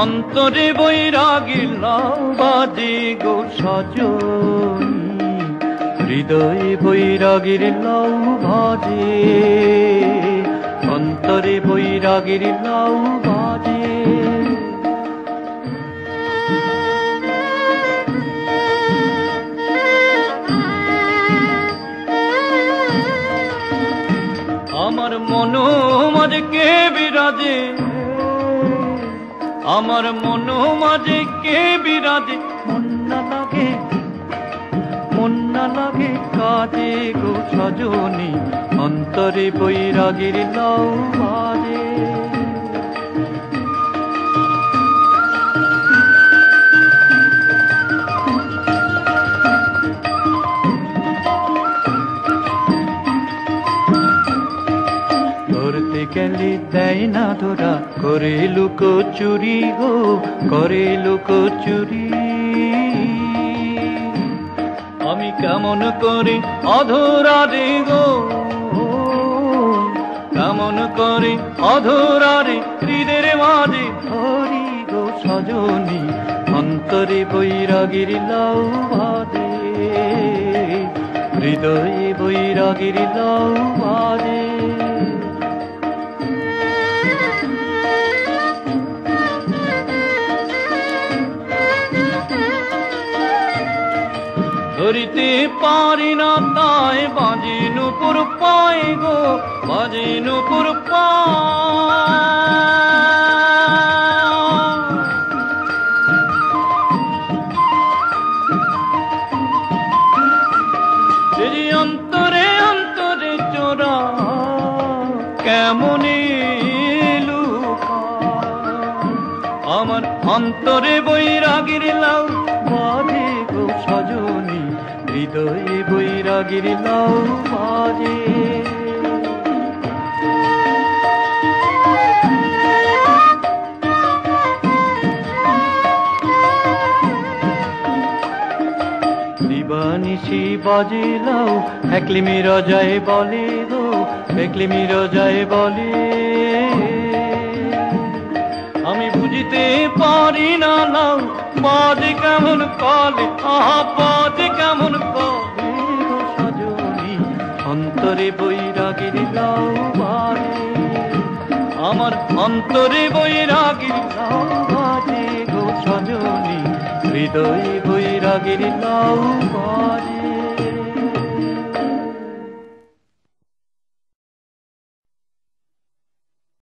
অন্তরে বৈরাগীর লাউ বাজে গো সজনী, হৃদয়ে বৈরাগীর লাউ বাজে, অন্তরে বৈরাগীর লাউ বাজে। আমার মনো মাঝে কে বিরাজে, আমার মনো মাঝে কে বিরাজে, মন না লাগে কাজে গো সজনী, অন্তরে বৈরাগীর লাউ বাজে। ধরতে গেলে দেয় না ধরা, করে লুকো চুরি গো, করে লুকো চুরি। আমি কেমন করি অধরা রে গো, কেমন করি অধরা রে, হৃদের মাঝে ধরি গো সজনী, অন্তরে বৈরাগীর লাউ বাজে, হৃদয়ে বৈরাগীর লাউ বাজে। ধরিতে পারি না তাই বাজে নূপুর পায় গো, বাজে নূপুর পায়। অন্তরে অন্তরে চোরা কেমন আমার অন্তরে বৈরাগীর লাউ বাজে গো সজনী, হৃদয়ে বৈরাগীর লাউ বাজে। দিবানিশি বাজে লাউ, একলিমি রজায় বলে গো, একলিমি রজায় বলে। আমি বুঝিতে পারি না লাউ বাজে কেমন কলে, আহা বাজে কেমন কলে গো সজনী, অন্তরে বৈরাগীর লাউ বাজে, আমার অন্তরে বৈরাগীর লাউ বাজে গো সজনী, হৃদয়ে বৈরাগীর লাউ বাজে।